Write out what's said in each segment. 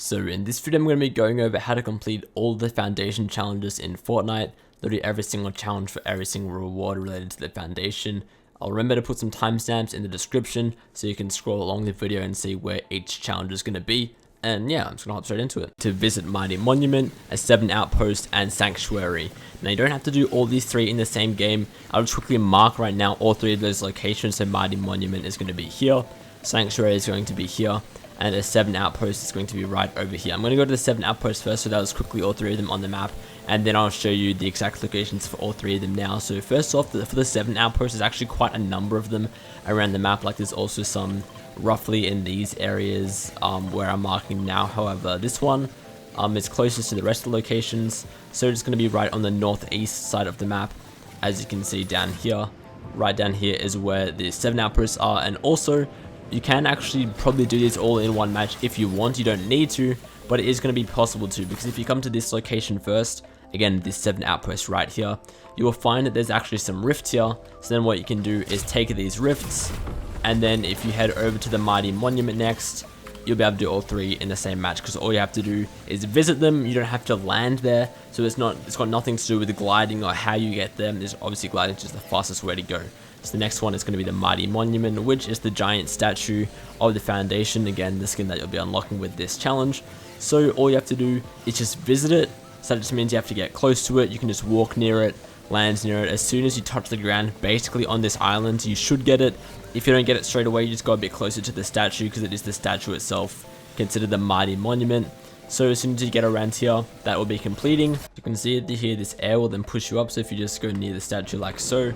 So in this video I'm going to be going over how to complete all the foundation challenges in Fortnite, literally every single challenge for every single reward related to the foundation. I'll remember to put some timestamps in the description so you can scroll along the video and see where each challenge is going to be. And yeah, I'm just gonna hop straight into it. To visit Mighty Monument, a 7 Outpost, and Sanctuary. Now you don't have to do all these three in the same game. I'll just quickly mark right now all three of those locations. So Mighty Monument is going to be here, Sanctuary is going to be here, and a 7 Outpost is going to be right over here. I'm going to go to the 7 Outpost first, so that was quickly all three of them on the map, and then I'll show you the exact locations for all three of them now. So first off, for the 7 Outpost, there's actually quite a number of them around the map. Like there's also some roughly in these areas where I'm marking now. However, this one is closest to the rest of the locations, so it's going to be right on the northeast side of the map. As you can see down here, right down here is where the 7 Outposts are. And also you can actually probably do this all in one match if you want. You don't need to, but it is going to be possible to, because if you come to this location first, again this 7 Outpost right here, you will find that there's actually some rifts here. So then what you can do is take these rifts, and then if you head over to the Mighty Monument next, you'll be able to do all three in the same match, because all you have to do is visit them. You don't have to land there, so it's got nothing to do with the gliding or how you get them. There's obviously gliding is just the fastest way to go. So the next one is going to be the Mighty Monument, which is the giant statue of the foundation. Again, the skin that you'll be unlocking with this challenge. So all you have to do is just visit it. So that just means you have to get close to it. You can just walk near it, land near it. As soon as you touch the ground, basically on this island, you should get it. If you don't get it straight away, you just go a bit closer to the statue, because it is the statue itself considered the Mighty Monument. So as soon as you get around here, that will be completing. You can see it here, this air will then push you up. So if you just go near the statue like so,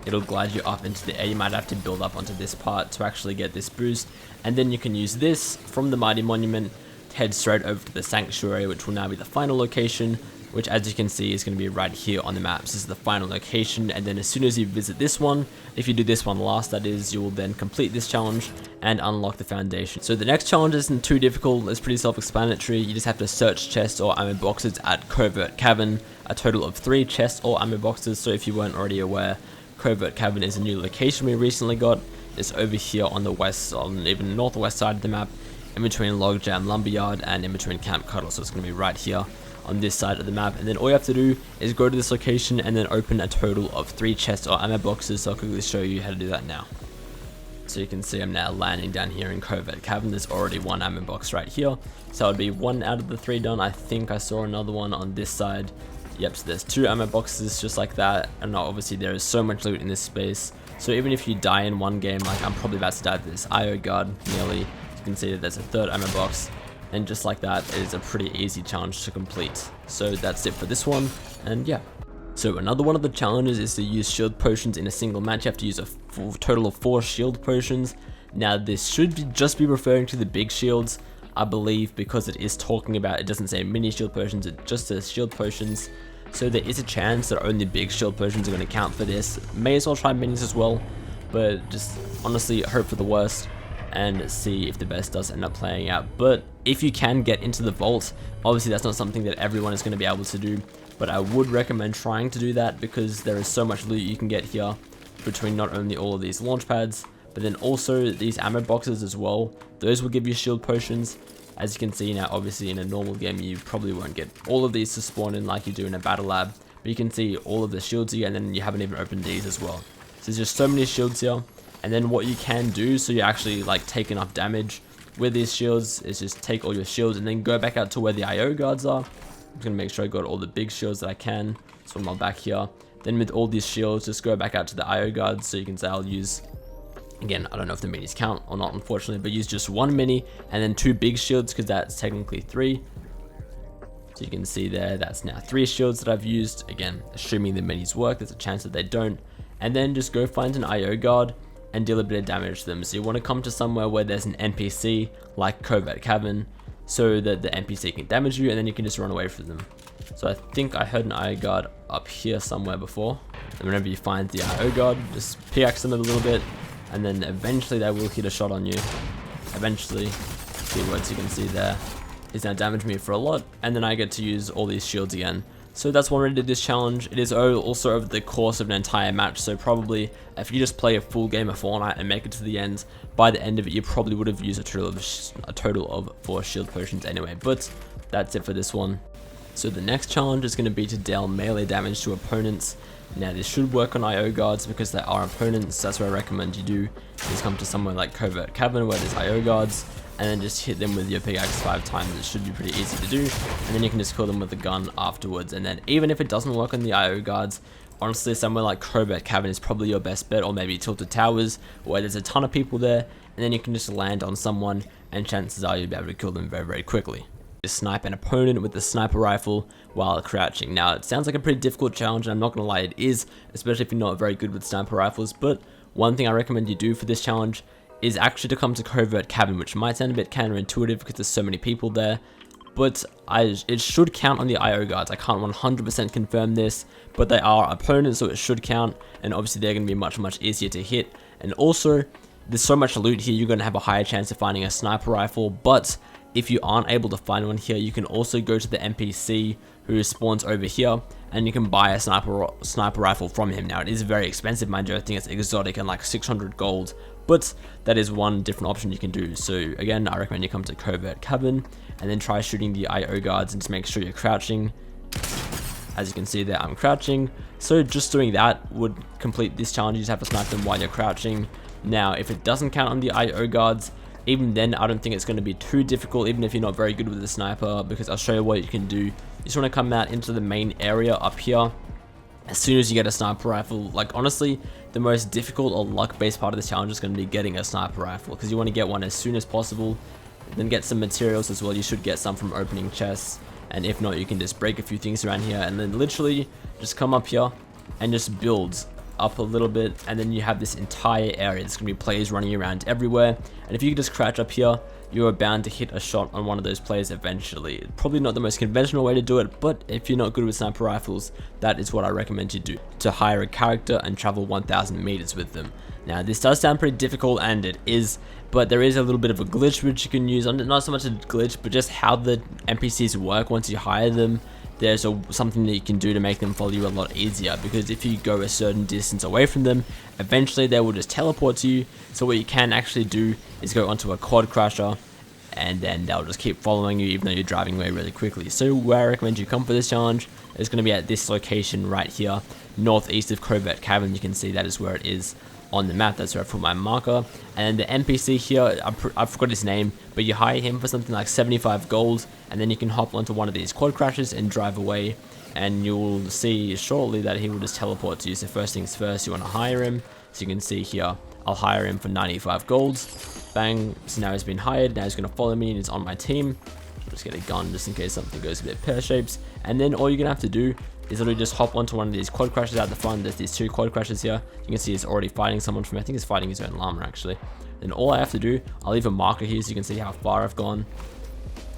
it'll glide you up into the air. You might have to build up onto this part to actually get this boost. And then you can use this from the Mighty Monument to head straight over to the Sanctuary, which will now be the final location, which as you can see is going to be right here on the map. This is the final location, and then as soon as you visit this one, if you do this one last that is, you will then complete this challenge and unlock the foundation. So the next challenge isn't too difficult, it's pretty self-explanatory. You just have to search chests or ammo boxes at Covert Cavern, a total of 3 chests or ammo boxes. So if you weren't already aware, Covert Cavern is a new location we recently got. It's over here on the west, on even northwest side of the map, in between Logjam Lumberyard and in between Camp Cuddle. So it's going to be right here on this side of the map, and then all you have to do is go to this location and then open a total of 3 chests or ammo boxes. So I'll quickly show you how to do that now. So you can see I'm now landing down here in Covert Cavern. There's already 1 ammo box right here, so it would be 1 out of the 3 done. I think I saw another one on this side. Yep, so there's 2 ammo boxes just like that. And now obviously there is so much loot in this space, so even if you die in one game, like I'm probably about to die to this IO guard nearly, you can see that there's a 3rd ammo box. And just like that, it is a pretty easy challenge to complete. So that's it for this one, and yeah. So another one of the challenges is to use shield potions in a single match. You have to use a total of 4 shield potions. Now this should just be referring to the big shields, I believe, because it is talking about, it doesn't say mini shield potions, it just says shield potions. So there is a chance that only big shield potions are going to count for this. May as well try minis as well, but just honestly hope for the worst and see if the best does end up playing out. But if you can get into the vault, obviously that's not something that everyone is going to be able to do, but I would recommend trying to do that, because there is so much loot you can get here between not only all of these launch pads, but then also these ammo boxes as well. Those will give you shield potions. As you can see now, obviously in a normal game you probably won't get all of these to spawn in like you do in a battle lab, but you can see all of the shields here, and then you haven't even opened these as well. So there's just so many shields here. And then what you can do, so you actually like take enough damage with these shields, is just take all your shields and then go back out to where the IO guards are. I'm gonna make sure I got all the big shields that I can. So I'm back here. Then with all these shields, just go back out to the IO guards. So you can say I'll use, again, I don't know if the minis count or not, unfortunately, but use just 1 mini and then 2 big shields, because that's technically 3. So you can see there, that's now 3 shields that I've used. Again, assuming the minis work, there's a chance that they don't. And then just go find an IO guard and deal a bit of damage to them. So you want to come to somewhere where there's an NPC like Covert Cavern, so that the NPC can damage you, and then you can just run away from them. So I think I heard an IO guard up here somewhere before. And whenever you find the IO guard, just pickaxe them a little bit, and then eventually they will hit a shot on you. Eventually, keywords you can see there, is now damage me for a lot, and then I get to use all these shields again. So that's one way to do this challenge. It is also over the course of an entire match, so probably if you just play a full game of Fortnite and make it to the end, by the end of it you probably would have used a total of 4 shield potions anyway, but that's it for this one. So the next challenge is going to be to deal melee damage to opponents. Now this should work on IO guards because they are opponents. That's what I recommend you do, is come to somewhere like Covert Cavern where there's IO guards, and then just hit them with your pickaxe 5 times. It should be pretty easy to do, and then you can just kill them with the gun afterwards. And then even if it doesn't work on the IO guards, honestly somewhere like Covert Cavern is probably your best bet, or maybe Tilted Towers where there's a ton of people there, and then you can just land on someone and chances are you'll be able to kill them very quickly. Just snipe an opponent with the sniper rifle while crouching. Now it sounds like a pretty difficult challenge, and I'm not gonna lie, it is, especially if you're not very good with sniper rifles, but one thing I recommend you do for this challenge is actually to come to Covert Cavern, which might sound a bit counterintuitive because there's so many people there, but it should count on the IO guards. I can't 100% confirm this, but they are opponents, so it should count, and obviously they're going to be much easier to hit. And also, there's so much loot here, you're going to have a higher chance of finding a sniper rifle, but if you aren't able to find one here, you can also go to the NPC who spawns over here, and you can buy a sniper rifle from him. Now it is very expensive, mind you. I think it's exotic and like 600 gold, but that is one different option you can do. So again, I recommend you come to Covert Cavern and then try shooting the IO guards, and just make sure you're crouching. As you can see there, I'm crouching. So just doing that would complete this challenge. You just have to snipe them while you're crouching. Now if it doesn't count on the IO guards, even then I don't think it's going to be too difficult, even if you're not very good with the sniper, because I'll show you what you can do. You just want to come out into the main area up here. As soon as you get a sniper rifle, like honestly, the most difficult or luck-based part of this challenge is going to be getting a sniper rifle, because you want to get one as soon as possible, then get some materials as well. You should get some from opening chests, and if not, you can just break a few things around here, and then literally just come up here and just build up a little bit, and then you have this entire area. There's gonna be players running around everywhere, and if you just crouch up here, you are bound to hit a shot on one of those players eventually. Probably not the most conventional way to do it, but if you're not good with sniper rifles, that is what I recommend you do, to hire a character and travel 1,000 meters with them. Now this does sound pretty difficult, and it is, but there is a little bit of a glitch which you can use. Not so much a glitch, but just how the NPCs work once you hire them. There's something that you can do to make them follow you a lot easier, because if you go a certain distance away from them, eventually they will just teleport to you. So what you can actually do is go onto a quad crasher, and then they'll just keep following you even though you're driving away really quickly. So where I recommend you come for this challenge is going to be at this location right here, northeast of Covert Cavern. You can see that is where it is on the map. That's where I put my marker. And the NPC here, I forgot his name, but you hire him for something like 75 gold, and then you can hop onto one of these quad crashes and drive away, and you'll see shortly that he will just teleport to you. So first things first, you want to hire him. So you can see here, I'll hire him for 95 gold. Bang. So now he's been hired. Now he's going to follow me and he's on my team. Just get a gun just in case something goes a bit pear-shaped. And then all you're going to have to do is literally just hop onto one of these quad crashes out the front. There's these 2 quad crashes here. You can see he's already fighting someone from, I think he's fighting his own llama actually. Then all I have to do, I'll leave a marker here so you can see how far I've gone,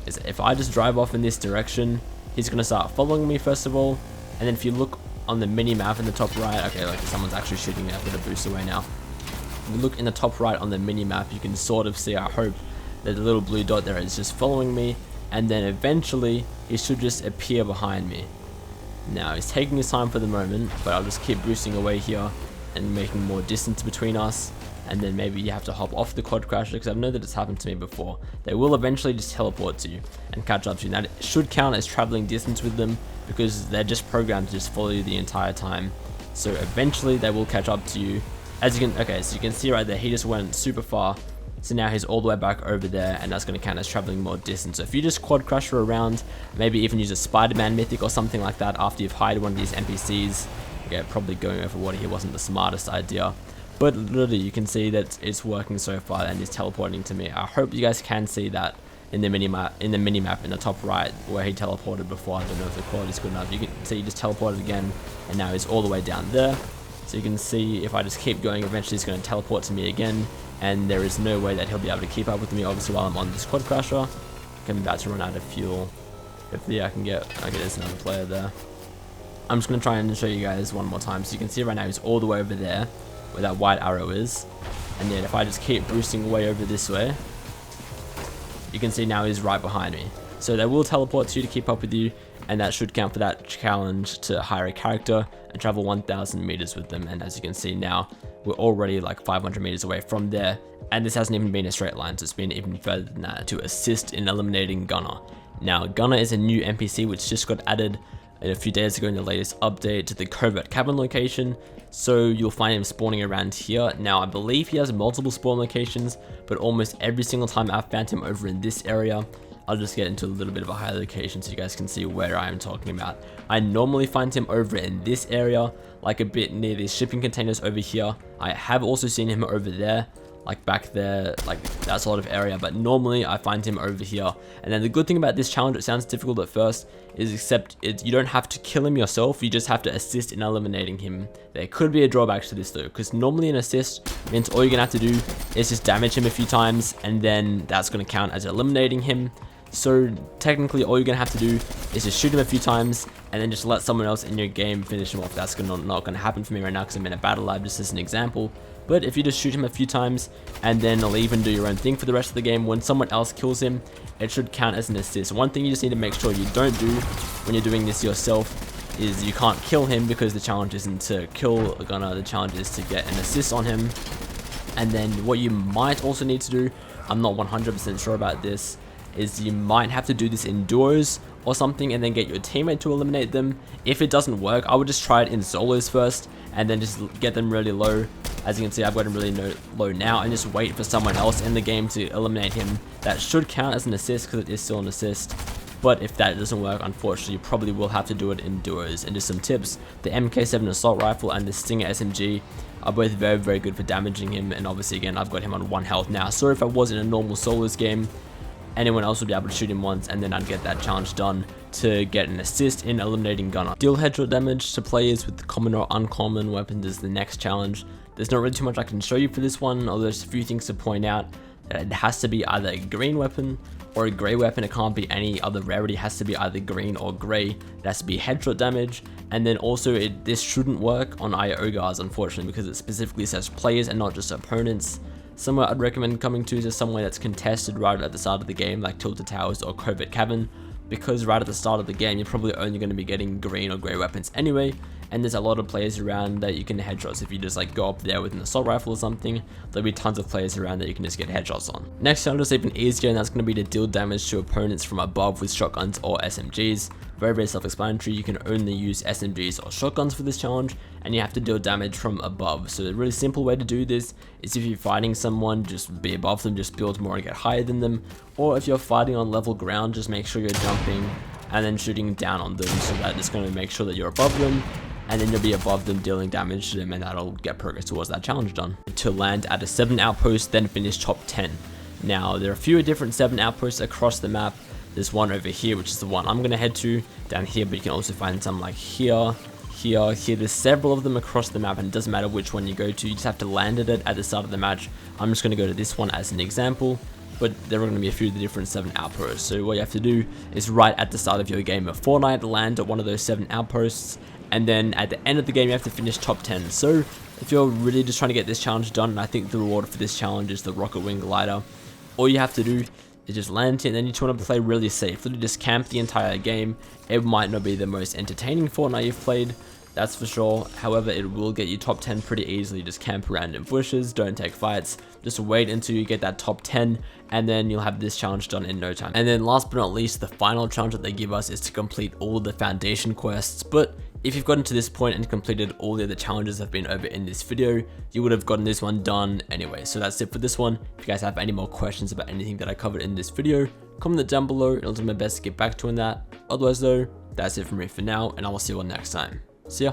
is if I just drive off in this direction, he's going to start following me first of all. And then if you look on the mini map in the top right, okay, like someone's actually shooting me. I've got to boost away now. If you look in the top right on the mini map, you can sort of see, I hope, that the little blue dot there is just following me, and then eventually he should just appear behind me. Now he's taking his time for the moment, but I'll just keep boosting away here and making more distance between us. And then maybe you have to hop off the quad crasher, because I know that it's happened to me before. They will eventually just teleport to you and catch up to you. Now it should count as traveling distance with them, because they're just programmed to just follow you the entire time. So eventually they will catch up to you. As you can, okay, so you can see right there, he just went super far. So now he's all the way back over there, and that's going to count as traveling more distance. So if you just quad crasher around, maybe even use a Spider-Man mythic or something like that after you've hired one of these NPCs. Okay, probably going over water here wasn't the smartest idea. But literally, you can see that it's working so far, and he's teleporting to me. I hope you guys can see that in the minimap in the top right where he teleported before. I don't know if the quality's good enough. You can see he just teleported again, and now he's all the way down there. So you can see if I just keep going, eventually he's going to teleport to me again, and there is no way that he'll be able to keep up with me, obviously, while I'm on this quad crasher. I'm about to run out of fuel. Hopefully I can get, okay, there's another player there. I'm just going to try and show you guys one more time. So you can see right now he's all the way over there where that white arrow is, and then if I just keep boosting away over this way, you can see now he's right behind me. So they will teleport to you to keep up with you, and that should count for that challenge to hire a character and travel 1,000 meters with them. And as you can see now, we're already like 500 meters away from there, and this hasn't even been a straight line, so it's been even further than that to assist in eliminating Gunner. Now, Gunner is a new NPC which just got added a few days ago in the latest update to the Covert Cavern location, so you'll find him spawning around here. Now, I believe he has multiple spawn locations, but almost every single time I've found him over in this area. I'll just get into a little bit of a higher location so you guys can see where I am talking about. I normally find him over in this area, like a bit near these shipping containers over here. I have also seen him over there, like back there, like that sort of area, but normally I find him over here. And then the good thing about this challenge, it sounds difficult at first, is you don't have to kill him yourself, you just have to assist in eliminating him. There could be a drawback to this though, because normally an assist means all you're gonna have to do is just damage him a few times, and then that's gonna count as eliminating him. So technically all you're gonna have to do is just shoot him a few times and then just let someone else in your game finish him off. That's not gonna happen for me right now because I'm in a battle lab, just as an example. But if you just shoot him a few times and then leave and do your own thing for the rest of the game, when someone else kills him, it should count as an assist. One thing you just need to make sure you don't do when you're doing this yourself is you can't kill him, because the challenge isn't to kill a Gunner, the challenge is to get an assist on him. And then what you might also need to do, I'm not 100% sure about this, is you might have to do this in duos or something and then get your teammate to eliminate them. If it doesn't work, I would just try it in solos first and then just get them really low. As you can see, I've got him really low now, and just wait for someone else in the game to eliminate him. That should count as an assist because it is still an assist. But if that doesn't work, unfortunately, you probably will have to do it in duos. And just some tips, the MK7 assault rifle and the Stinger SMG are both very, very good for damaging him. And obviously, again, I've got him on 1 health now. So if I was in a normal solos game, anyone else would be able to shoot him once, and then I'd get that challenge done to get an assist in eliminating Gunner. Deal headshot damage to players with common or uncommon weapons is the next challenge. There's not really too much I can show you for this one, although there's a few things to point out. That it has to be either a green weapon or a grey weapon. It can't be any other rarity. It has to be either green or grey. It has to be headshot damage. And then also this shouldn't work on IOGARs, unfortunately, because it specifically says players and not just opponents. Somewhere I'd recommend coming to is somewhere that's contested right at the start of the game, like Tilted Towers or Covert Cavern, because right at the start of the game you're probably only going to be getting green or grey weapons anyway, and there's a lot of players around that you can headshot. So if you just like go up there with an assault rifle or something, there'll be tons of players around that you can just get headshots on. Next challenge is even easier, and that's going to be to deal damage to opponents from above with shotguns or SMGs. Very, very self-explanatory. You can only use SMGs or shotguns for this challenge, and you have to deal damage from above. So the really simple way to do this is, if you're fighting someone, just be above them, just build more and get higher than them. Or if you're fighting on level ground, just make sure you're jumping and then shooting down on them, so that it's going to make sure that you're above them, and then you'll be above them dealing damage to them, and that'll get progress towards that challenge done. To land at a 7 outpost, then finish top 10. Now, there are a few different 7 outposts across the map. There's one over here, which is the one I'm going to head to down here, but you can also find some like here. There's several of them across the map, and it doesn't matter which one you go to, you just have to land at it at the start of the match. I'm just going to go to this one as an example, but there are going to be a few of the different 7 outposts. So what you have to do is right at the start of your game of Fortnite, land at one of those 7 outposts, and then at the end of the game you have to finish top 10. So if you're really just trying to get this challenge done, and I think the reward for this challenge is the Rocket Wing Glider, all you have to do is just land it, and then you just want to play really safe. Literally just camp the entire game. It might not be the most entertaining Fortnite you've played, that's for sure. However, it will get you top 10 pretty easily. Just camp around in bushes, don't take fights, just wait until you get that top 10, and then you'll have this challenge done in no time. And then last but not least, the final challenge that they give us is to complete all the foundation quests. But if you've gotten to this point and completed all the other challenges that have been over in this video, you would have gotten this one done anyway. So that's it for this one. If you guys have any more questions about anything that I covered in this video, comment it down below and I'll do my best to get back to you on that. Otherwise though, that's it from me for now, and I will see you all next time. See ya.